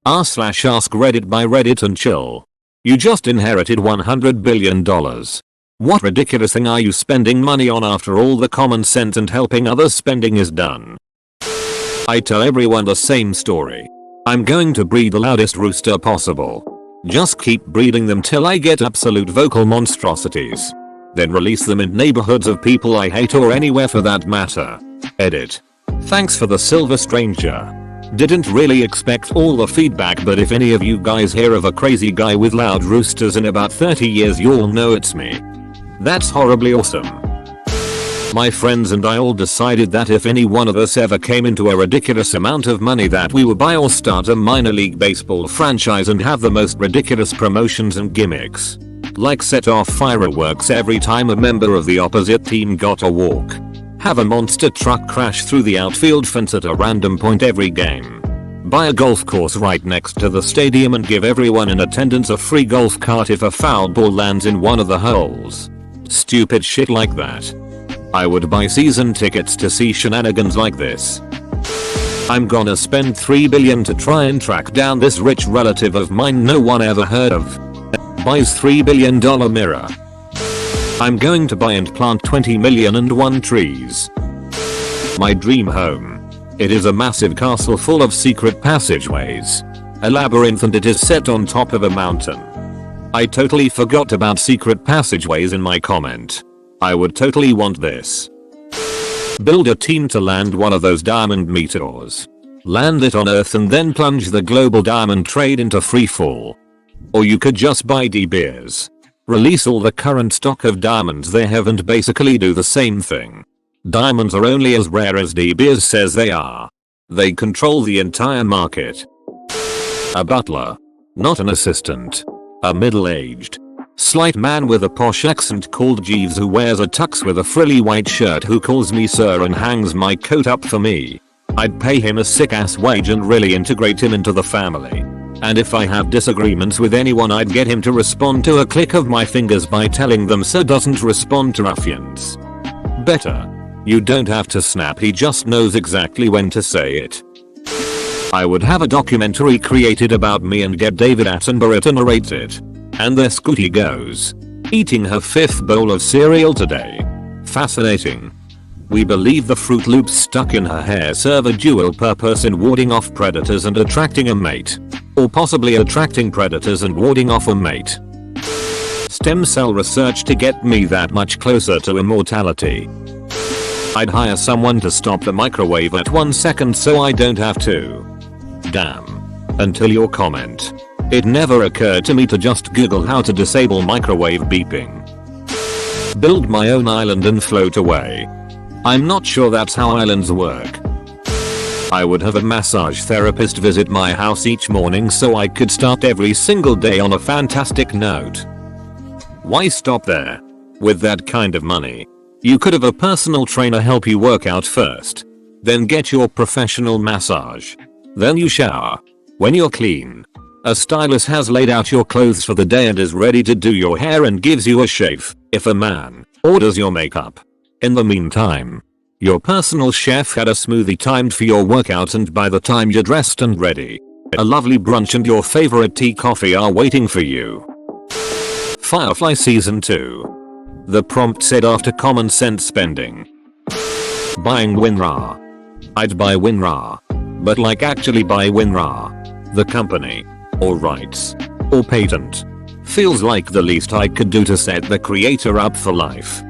r/AskReddit by Reddit and chill. You just inherited $100 billion. What ridiculous thing are you spending money on after all the common sense and helping others spending is done? I tell everyone the same story. I'm going to breed the loudest rooster possible. Just keep breeding them till I get absolute vocal monstrosities. Then release them in neighborhoods of people I hate or anywhere for that matter. Edit. Thanks for the silver stranger. Didn't really expect all the feedback, but if any of you guys hear of a crazy guy with loud roosters in about 30 years, you'll know it's me. That's horribly awesome. My friends and I all decided that if any one of us ever came into a ridiculous amount of money that we would buy or start a minor league baseball franchise and have the most ridiculous promotions and gimmicks. Like set off fireworks every time a member of the opposite team got a walk. Have a monster truck crash through the outfield fence at a random point every game. Buy a golf course right next to the stadium and give everyone in attendance a free golf cart if a foul ball lands in one of the holes. Stupid shit like that. I would buy season tickets to see shenanigans like this. I'm gonna spend $3 billion to try and track down this rich relative of mine no one ever heard of. Buys $3 billion mirror. I'm going to buy and plant 20,000,001 trees. My dream home. It is a massive castle full of secret passageways. A labyrinth, and it is set on top of a mountain. I totally forgot about secret passageways in my comment. I would totally want this. Build a team to land one of those diamond meteors. Land it on Earth and then plunge the global diamond trade into free fall. Or you could just buy De Beers. Release all the current stock of diamonds they have and basically do the same thing. Diamonds are only as rare as De Beers says they are. They control the entire market. A butler. Not an assistant. A middle-aged, slight man with a posh accent called Jeeves who wears a tux with a frilly white shirt who calls me sir and hangs my coat up for me. I'd pay him a sick-ass wage and really integrate him into the family. And if I have disagreements with anyone, I'd get him to respond to a click of my fingers by telling them sir doesn't respond to ruffians. Better. You don't have to snap, he just knows exactly when to say it. I would have a documentary created about me and get David Attenborough to narrate it. And there Scooty goes. Eating her 5th bowl of cereal today. Fascinating. We believe the Fruit Loops stuck in her hair serve a dual purpose in warding off predators and attracting a mate. Or possibly attracting predators and warding off a mate. Stem cell research to get me that much closer to immortality. I'd hire someone to stop the microwave at 1 second so I don't have to. Damn. Until your comment. It never occurred to me to just Google how to disable microwave beeping. Build my own island and float away. I'm not sure that's how islands work. I would have a massage therapist visit my house each morning so I could start every single day on a fantastic note. Why stop there? With that kind of money, you could have a personal trainer help you work out first. Then get your professional massage. Then you shower. When you're clean, a stylist has laid out your clothes for the day and is ready to do your hair and gives you a shave if a man orders your makeup. In the meantime, your personal chef had a smoothie timed for your workout, and by the time you're dressed and ready, a lovely brunch and your favorite tea coffee are waiting for you. Firefly Season 2. The prompt said after common sense spending. Buying WinRAR. I'd buy WinRAR. But like actually buy WinRAR. The company. Or rights. Or patent. Feels like the least I could do to set the creator up for life.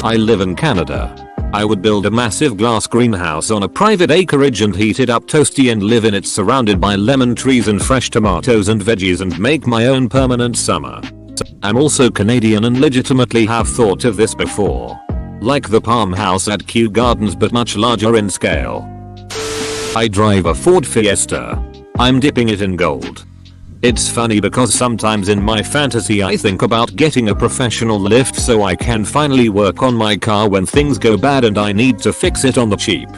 I live in Canada. I would build a massive glass greenhouse on a private acreage and heat it up toasty and live in it surrounded by lemon trees and fresh tomatoes and veggies and make my own permanent summer. I'm also Canadian and legitimately have thought of this before. Like the Palm House at Kew Gardens but much larger in scale. I drive a Ford Fiesta. I'm dipping it in gold. It's funny because sometimes in my fantasy I think about getting a professional lift so I can finally work on my car when things go bad and I need to fix it on the cheap.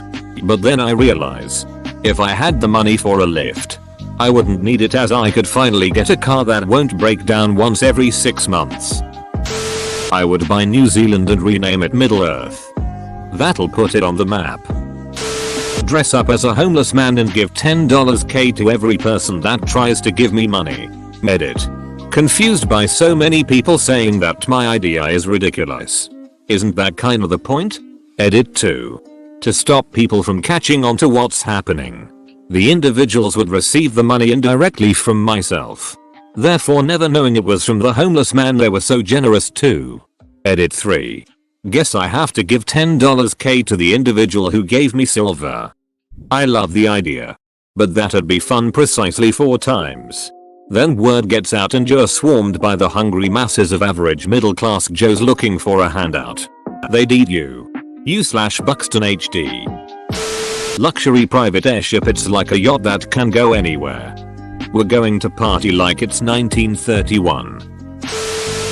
But then I realize, if I had the money for a lift, I wouldn't need it as I could finally get a car that won't break down once every 6 months. I would buy New Zealand and rename it Middle Earth. That'll put it on the map. Dress up as a homeless man and give $10k to every person that tries to give me money. Edit. Confused by so many people saying that my idea is ridiculous. Isn't that kind of the point? Edit 2. To stop people from catching on to what's happening, the individuals would receive the money indirectly from myself. Therefore never knowing it was from the homeless man they were so generous to. Edit 3. Guess I have to give $10k to the individual who gave me silver. I love the idea. But that'd be fun precisely 4 times. Then word gets out and you're swarmed by the hungry masses of average middle class Joes looking for a handout. They'd eat you. You/Buxton HD. Luxury private airship, it's like a yacht that can go anywhere. We're going to party like it's 1931.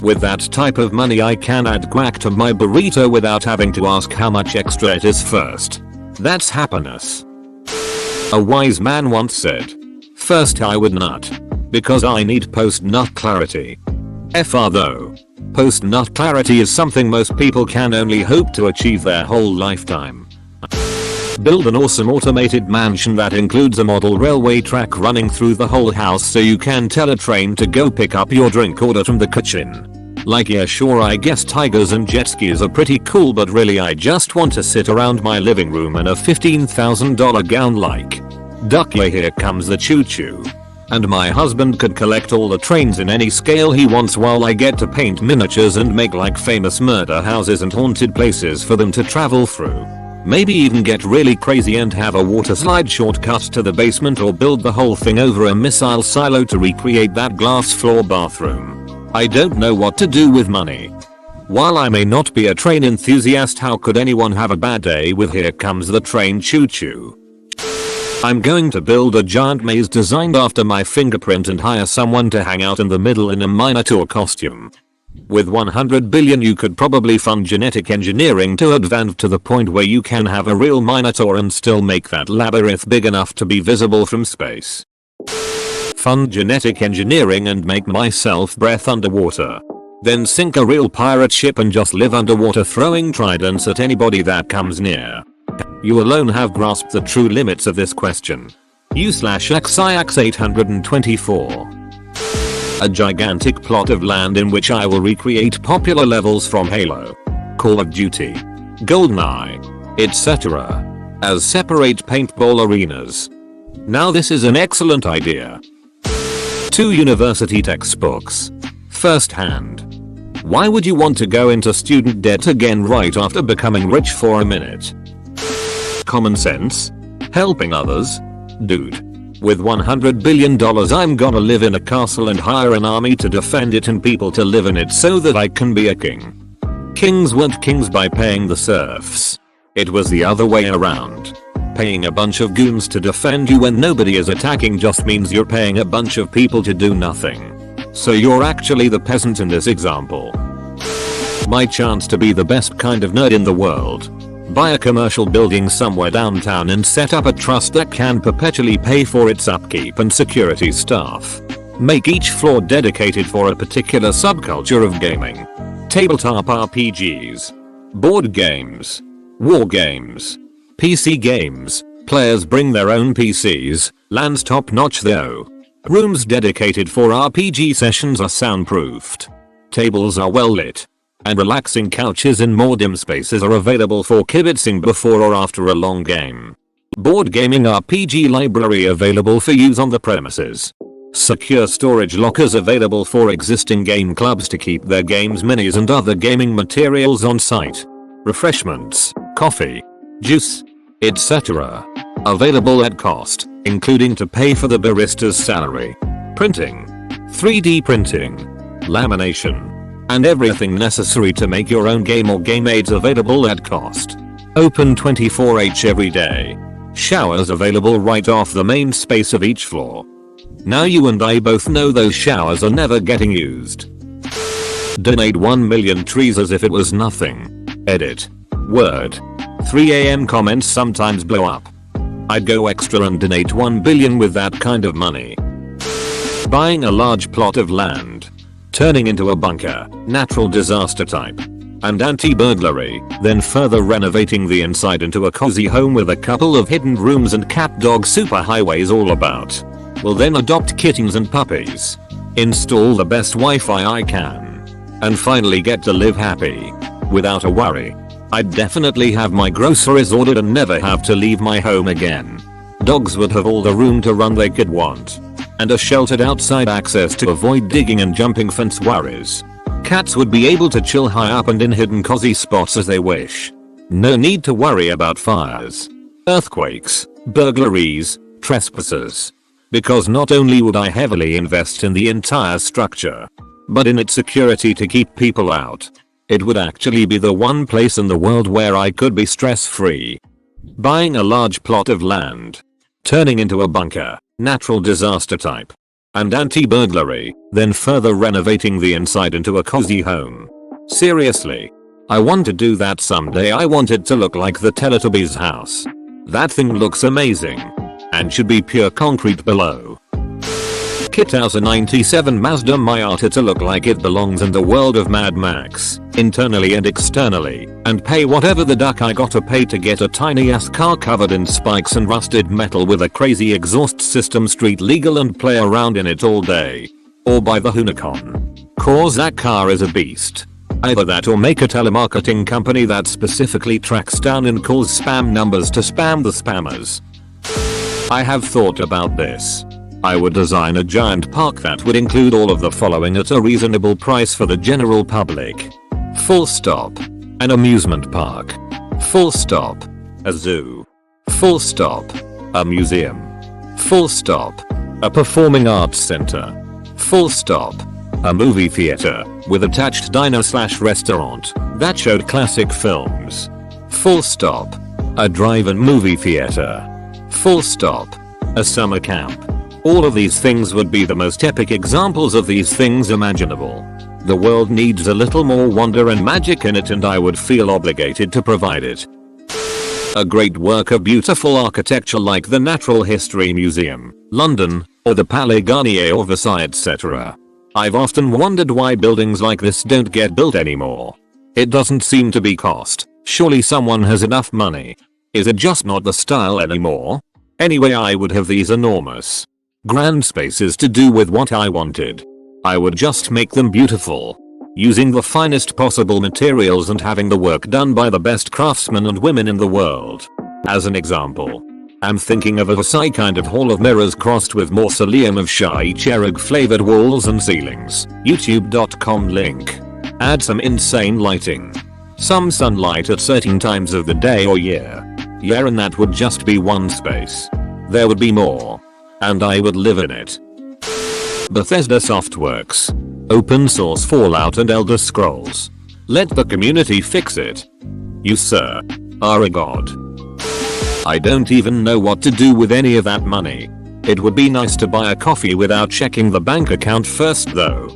With that type of money I can add guac to my burrito without having to ask how much extra it is first. That's happiness. A wise man once said, first I would nut. Because I need post-nut clarity. FR though. Post-nut clarity is something most people can only hope to achieve their whole lifetime. Build an awesome automated mansion that includes a model railway track running through the whole house so you can tell a train to go pick up your drink order from the kitchen. Like yeah sure I guess tigers and jet skis are pretty cool but really I just want to sit around my living room in a $15,000 gown like. Duck yeah here comes the choo choo. And my husband could collect all the trains in any scale he wants while I get to paint miniatures and make like famous murder houses and haunted places for them to travel through. Maybe even get really crazy and have a water slide shortcut to the basement or build the whole thing over a missile silo to recreate that glass floor bathroom. I don't know what to do with money. While I may not be a train enthusiast, how could anyone have a bad day with Here Comes the Train Choo Choo? I'm going to build a giant maze designed after my fingerprint and hire someone to hang out in the middle in a Minotaur costume. With 100 billion you could probably fund genetic engineering to advance to the point where you can have a real Minotaur and still make that labyrinth big enough to be visible from space. Fund genetic engineering and make myself breath underwater. Then sink a real pirate ship and just live underwater throwing tridents at anybody that comes near. You alone have grasped the true limits of this question. U/XIX 824. A gigantic plot of land in which I will recreate popular levels from Halo, Call of Duty, GoldenEye, etc. as separate paintball arenas. Now this is an excellent idea. 2 university textbooks. First hand. Why would you want to go into student debt again right after becoming rich for a minute? Common sense? Helping others? Dude. With $100 billion I'm gonna live in a castle and hire an army to defend it and people to live in it so that I can be a king. Kings weren't kings by paying the serfs. It was the other way around. Paying a bunch of goons to defend you when nobody is attacking just means you're paying a bunch of people to do nothing. So you're actually the peasant in this example. My chance to be the best kind of nerd in the world. Buy a commercial building somewhere downtown and set up a trust that can perpetually pay for its upkeep and security staff. Make each floor dedicated for a particular subculture of gaming. Tabletop RPGs. Board games. War games. PC games. Players bring their own PCs. Land's top notch though. Rooms dedicated for RPG sessions are soundproofed. Tables are well lit. And relaxing couches in more dim spaces are available for kibitzing before or after a long game. Board gaming RPG library available for use on the premises. Secure storage lockers available for existing game clubs to keep their games, minis and other gaming materials on site. Refreshments, coffee, juice, etc. available at cost, including to pay for the barista's salary. Printing, 3D printing, lamination, and everything necessary to make your own game or game aids available at cost. Open 24h every day. Showers available right off the main space of each floor. Now you and I both know those showers are never getting used. Donate 1 million trees as if it was nothing. Edit. Word. 3 AM comments sometimes blow up. I'd go extra and donate 1 billion with that kind of money. Buying a large plot of land. Turning into a bunker, natural disaster type. and anti-burglary, then further renovating the inside into a cozy home with a couple of hidden rooms and cat dog superhighways all about. Will then adopt kittens and puppies, install the best Wi-Fi I can, and finally get to live happy without a worry. I'd definitely have my groceries ordered and never have to leave my home again. Dogs would have all the room to run they could want, and a sheltered outside access to avoid digging and jumping fence worries. Cats would be able to chill high up and in hidden cozy spots as they wish. No need to worry about fires, earthquakes, burglaries, trespassers. Because not only would I heavily invest in the entire structure, but in its security to keep people out. It would actually be the one place in the world where I could be stress-free. Buying a large plot of land, turning into a bunker, natural disaster type, and anti-burglary, then further renovating the inside into a cozy home. Seriously. I want to do that someday. I want it to look like the Teletubbies house. That thing looks amazing. And should be pure concrete below. Kit out a 97 Mazda Miata to look like it belongs in the world of Mad Max, internally and externally, and pay whatever the duck I gotta pay to get a tiny ass car covered in spikes and rusted metal with a crazy exhaust system street legal and play around in it all day. Or buy the Hunacon. Cause that car is a beast. Either that or make a telemarketing company that specifically tracks down and calls spam numbers to spam the spammers. I have thought about this. I would design a giant park that would include all of the following at a reasonable price for the general public. Full stop. An amusement park. Full stop. A zoo. Full stop. A museum. Full stop. A performing arts center. Full stop. A movie theater with attached diner/restaurant that showed classic films. Full stop. A drive-in movie theater. Full stop. A summer camp. All of these things would be the most epic examples of these things imaginable. The world needs a little more wonder and magic in it, and I would feel obligated to provide it. A great work of beautiful architecture like the Natural History Museum, London, or the Palais Garnier or Versailles, etc. I've often wondered why buildings like this don't get built anymore. It doesn't seem to be cost. Surely someone has enough money. Is it just not the style anymore? Anyway, I would have these enormous, grand spaces to do with what I wanted. I would just make them beautiful, using the finest possible materials and having the work done by the best craftsmen and women in the world. As an example, I'm thinking of a Versailles kind of hall of mirrors crossed with mausoleum of shy cherub flavored walls and ceilings. YouTube.com link. Add some insane lighting. Some sunlight at certain times of the day or year. Yeah, and that would just be one space. There would be more. And I would live in it. Bethesda Softworks. Open source Fallout and Elder Scrolls. Let the community fix it. You, sir, are a god. I don't even know what to do with any of that money. It would be nice to buy a coffee without checking the bank account first though.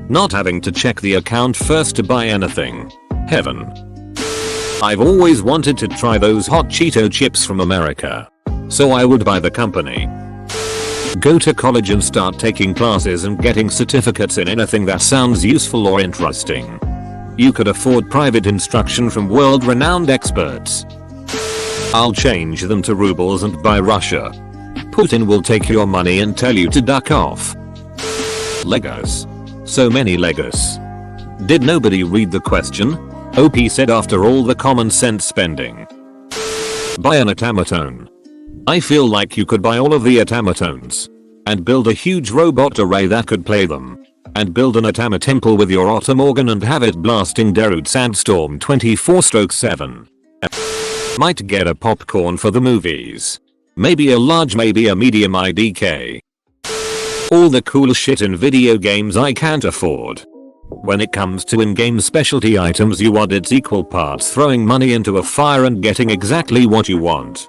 Not having to check the account first to buy anything. Heaven. I've always wanted to try those hot Cheeto chips from America. So I would buy the company. Go to college and start taking classes and getting certificates in anything that sounds useful or interesting. You could afford private instruction from world-renowned experts. I'll change them to rubles and buy Russia. Putin will take your money and tell you to duck off. Legos. So many Legos. Did nobody read the question? OP said after all the common sense spending. Buy an automaton. I feel like you could buy all of the automatons and build a huge robot array that could play them, and build an automa temple with your automorgan and have it blasting Darude Sandstorm 24/7. Might get a popcorn for the movies. Maybe a large, maybe a medium IDK. All the cool shit in video games I can't afford. When it comes to in-game specialty items, you want its equal parts throwing money into a fire and getting exactly what you want.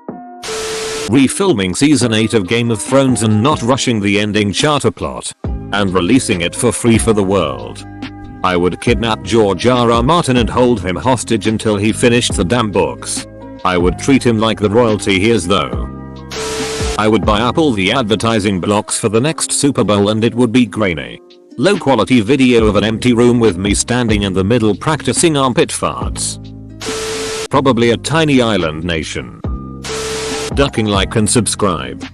Refilming season 8 of Game of Thrones and not rushing the ending charter plot, and releasing it for free for the world. I would kidnap George R.R. Martin and hold him hostage until he finished the damn books. I would treat him like the royalty he is though. I would buy up all the advertising blocks for the next Super Bowl and it would be grainy. Low quality video of an empty room with me standing in the middle practicing armpit farts. Probably a tiny island nation. Ducking like and subscribe.